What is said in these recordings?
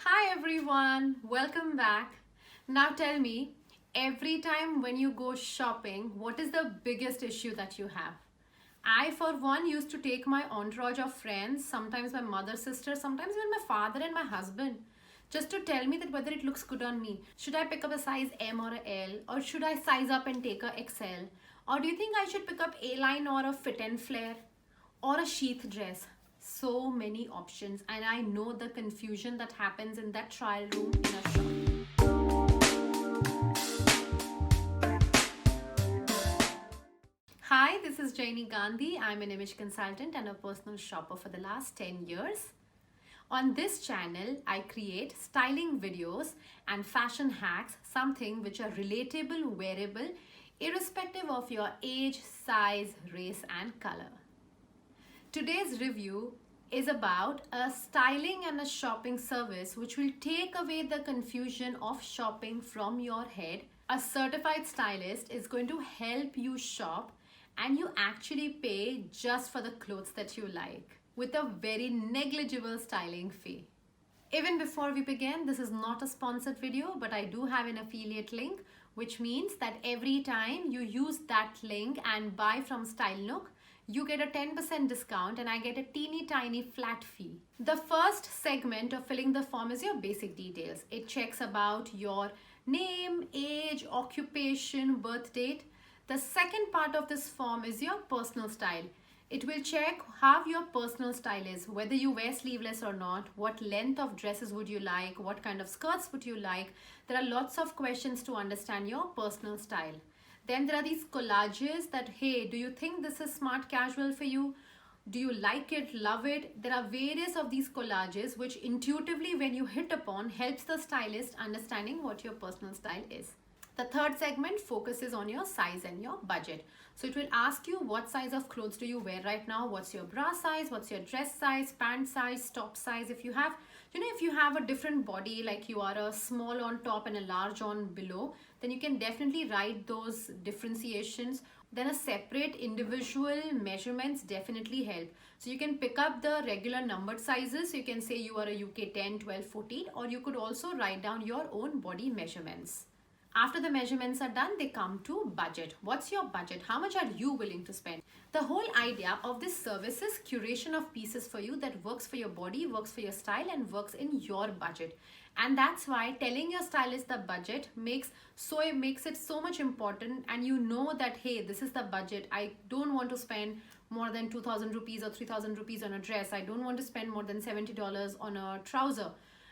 Hi everyone, welcome back. Now tell me, every time when you go shopping, what is the biggest issue that you have? I, for one, used to take my entourage of friends, sometimes my mother, sister, sometimes even my father and my husband, just to tell me that whether it looks good on me. Should I pick up a size M or a L, or should I size up and take a XL? Or do you think I should pick up A line or a fit and flare? Or a sheath dress? So many options, and I know the confusion that happens in that trial room in a shop. Hi, this is Jaini Gandhi. I'm an image consultant and a personal shopper for the last 10 years. On this channel, I create styling videos and fashion hacks, something which are relatable, wearable, irrespective of your age, size, race, and color. Today's review is about a styling and a shopping service which will take away the confusion of shopping from your head. A certified stylist is going to help you shop and you actually pay just for the clothes that you like with a very negligible styling fee. Even before we begin, this is not a sponsored video, but I do have an affiliate link, which means that every time you use that link and buy from StyleNook, you get a 10% discount and I get a teeny tiny flat fee. The first segment of filling the form is your basic details. It checks about your name, age, occupation, birth date. The second part of this form is your personal style. It will check how your personal style is, whether you wear sleeveless or not, what length of dresses would you like, what kind of skirts would you like. There are lots of questions to understand your personal style. Then there are these collages that, hey, do you think this is smart casual for you? Do you like it, love it? There are various of these collages which intuitively when you hit upon helps the stylist understanding what your personal style is. The third segment focuses on your size and your budget. So it will ask you what size of clothes do you wear right now, what's your bra size, what's your dress size, pant size, top size. If you have a different body, like you are a small on top and a large on below, then you can definitely write those differentiations. Then a separate individual measurements definitely help. So you can pick up the regular numbered sizes. So you can say you are a UK 10, 12, 14, or you could also write down your own body measurements. After the measurements are done, they come to budget. What's your budget? How much are you willing to spend? The whole idea of this service is curation of pieces for you that works for your body, works for your style, and works in your budget. And that's why telling your stylist the budget makes it so much important, and you know that, hey, this is the budget. I don't want to spend more than 2,000 rupees or 3,000 rupees on a dress. I don't want to spend more than $70 on a trouser.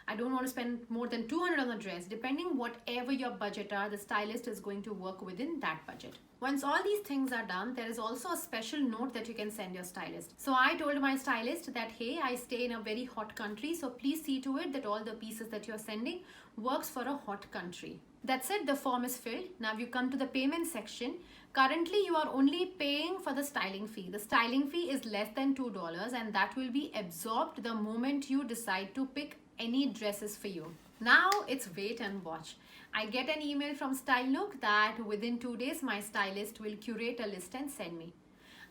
I don't want to spend more than 200 on a dress. Depending whatever your budget are, the stylist is going to work within that budget. Once all these things are done, there is also a special note that you can send your stylist. So I told my stylist that, hey, I stay in a very hot country, so please see to it that all the pieces that you're sending works for a hot country. That's it, the form is filled. Now you come to the payment section. Currently, you are only paying for the styling fee. The styling fee is less than $2 and that will be absorbed the moment you decide to pick any dresses for you. Now it's wait and watch. I get an email from StyleNook that within 2 days my stylist will curate a list and send me.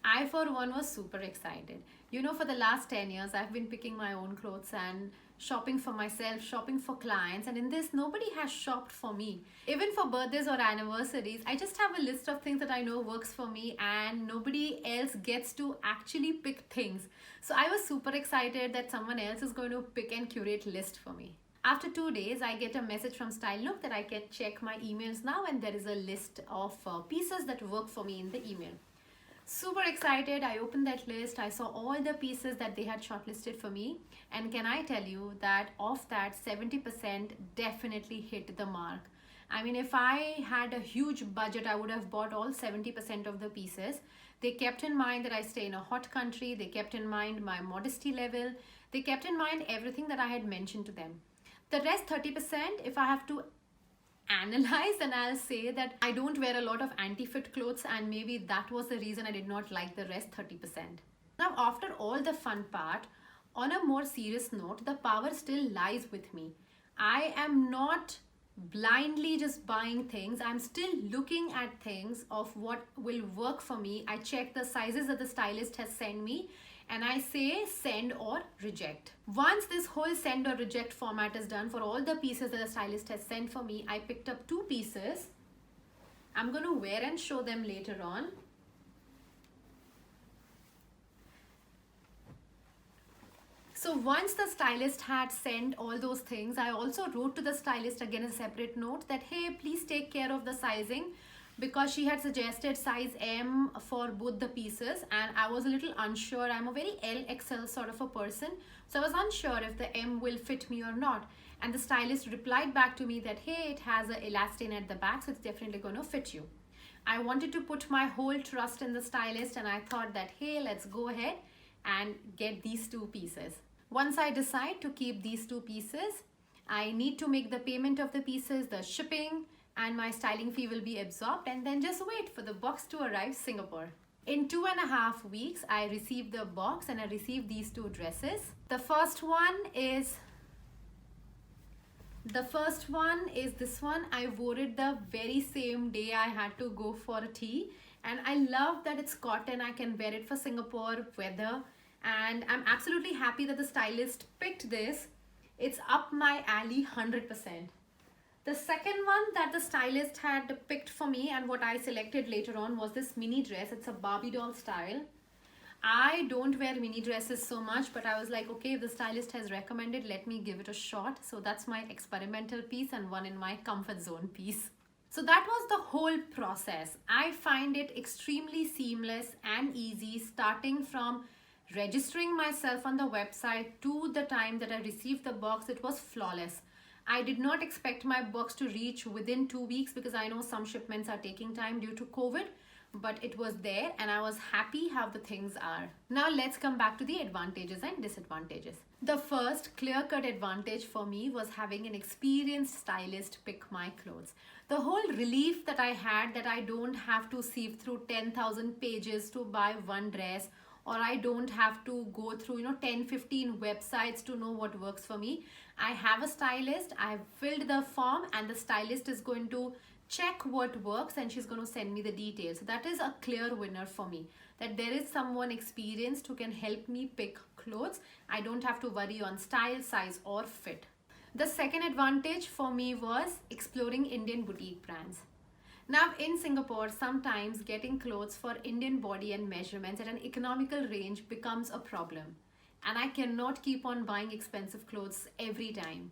I for one was super excited. For the last 10 years I've been picking my own clothes and shopping for myself, shopping for clients, and in this nobody has shopped for me. Even for birthdays or anniversaries, I just have a list of things that I know works for me and nobody else gets to actually pick things. So I was super excited that someone else is going to pick and curate list for me. After 2 days, I get a message from StyleNook that I can check my emails now and there is a list of pieces that work for me in the email. Super excited, I opened that list, I saw all the pieces that they had shortlisted for me, and can I tell you that of that 70% definitely hit the mark. I mean, if I had a huge budget, I would have bought all 70% of the pieces. They kept in mind that I stay in a hot country, they kept in mind my modesty level, they kept in mind everything that I had mentioned to them. The rest 30%, if I have to analyze, and I'll say that I don't wear a lot of anti-fit clothes and maybe that was the reason I did not like the rest 30%. Now after all the fun part, on a more serious note, the power still lies with me. I am not blindly just buying things. I'm still looking at things of what will work for me. I check the sizes that the stylist has sent me and I say send or reject. Once this whole send or reject format is done for all the pieces that the stylist has sent for me, I picked up 2 pieces. I'm going to wear and show them later on. So once the stylist had sent all those things, I also wrote to the stylist again a separate note that, hey, please take care of the sizing, because she had suggested size M for both the pieces and I was a little unsure. I'm a very LXL sort of a person, so I was unsure if the M will fit me or not. And the stylist replied back to me that, hey, it has an elastane at the back, so it's definitely going to fit you. I wanted to put my whole trust in the stylist, and I thought that, hey, let's go ahead and get these 2 pieces. Once I decide to keep these 2 pieces, I need to make the payment of the pieces, the shipping, and my styling fee will be absorbed, and then just wait for the box to arrive Singapore. In 2.5 weeks, I received the box and I received these 2 dresses. The first one is this one. I wore it the very same day I had to go for a tea, and I love that it's cotton. I can wear it for Singapore weather, and I'm absolutely happy that the stylist picked this. It's up my alley 100%. The second one that the stylist had picked for me and what I selected later on was this mini dress. It's a Barbie doll style. I don't wear mini dresses so much, but I was like, okay, if the stylist has recommended, let me give it a shot. So that's my experimental piece and one in my comfort zone piece. So that was the whole process. I find it extremely seamless and easy, starting from registering myself on the website to the time that I received the box. It was flawless. I did not expect my box to reach within 2 weeks, because I know some shipments are taking time due to COVID, but it was there and I was happy how the things are. Now let's come back to the advantages and disadvantages. The first clear-cut advantage for me was having an experienced stylist pick my clothes. The whole relief that I had that I don't have to sieve through 10,000 pages to buy one dress, or I don't have to go through 10-15 websites to know what works for me. I have a stylist, I've filled the form, and the stylist is going to check what works and she's going to send me the details. So that is a clear winner for me, that there is someone experienced who can help me pick clothes. I don't have to worry on style, size or fit. The second advantage for me was exploring Indian boutique brands. Now in Singapore, sometimes getting clothes for Indian body and measurements at an economical range becomes a problem. And I cannot keep on buying expensive clothes every time.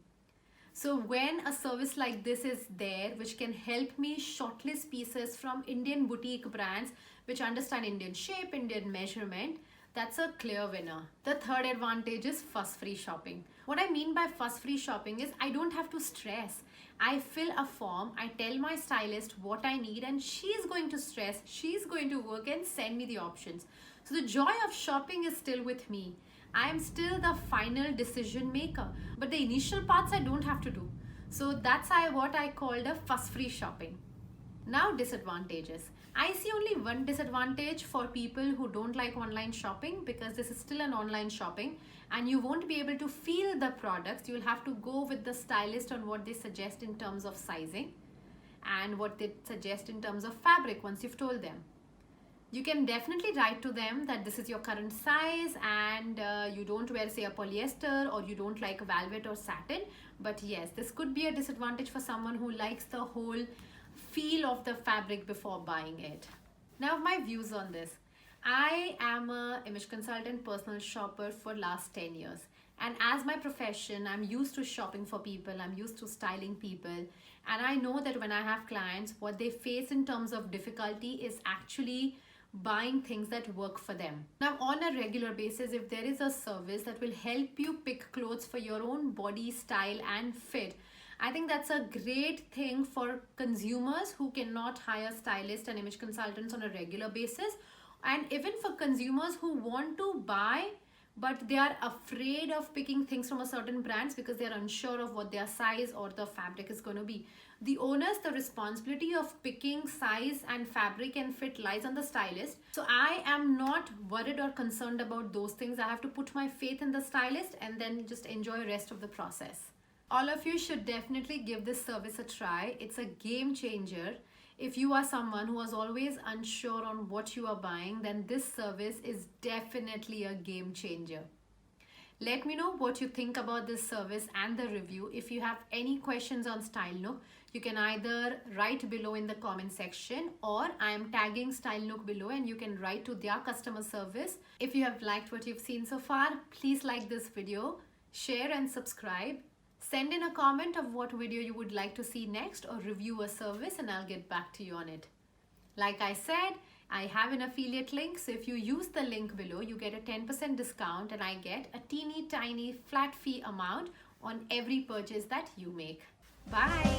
So when a service like this is there, which can help me shortlist pieces from Indian boutique brands, which understand Indian shape, Indian measurement, that's a clear winner. The third advantage is fuss-free shopping. What I mean by fuss-free shopping is I don't have to stress. I fill a form, I tell my stylist what I need, and she's going to stress, she's going to work and send me the options. So the joy of shopping is still with me. I am still the final decision maker, but the initial parts I don't have to do. So that's what I called a fuss-free shopping. Now disadvantages. I see only one disadvantage for people who don't like online shopping, because this is still an online shopping and you won't be able to feel the products. You will have to go with the stylist on what they suggest in terms of sizing and what they suggest in terms of fabric once you've told them. You can definitely write to them that this is your current size and you don't wear, say, a polyester, or you don't like velvet or satin. But yes, this could be a disadvantage for someone who likes the whole feel of the fabric before buying it. Now my views on this. I am an image consultant, personal shopper for last 10 years. And as my profession, I'm used to shopping for people, I'm used to styling people. And I know that when I have clients, what they face in terms of difficulty is actually buying things that work for them. Now on a regular basis, if there is a service that will help you pick clothes for your own body style and fit, I think that's a great thing for consumers who cannot hire stylists and image consultants on a regular basis, and even for consumers who want to buy but they are afraid of picking things from a certain brands because they are unsure of what their size or the fabric is going to be. The onus, the responsibility of picking size and fabric and fit lies on the stylist. So I am not worried or concerned about those things. I have to put my faith in the stylist and then just enjoy the rest of the process. All of you should definitely give this service a try. It's a game changer. If you are someone who is always unsure on what you are buying, then this service is definitely a game changer. Let me know what you think about this service and the review. If you have any questions on StyleNook, you can either write below in the comment section, or I am tagging StyleNook below and you can write to their customer service. If you have liked what you've seen so far, please like this video, share and subscribe. Send in a comment of what video you would like to see next, or review a service, and I'll get back to you on it. Like I said, I have an affiliate link, so if you use the link below, you get a 10% discount and I get a teeny tiny flat fee amount on every purchase that you make. Bye!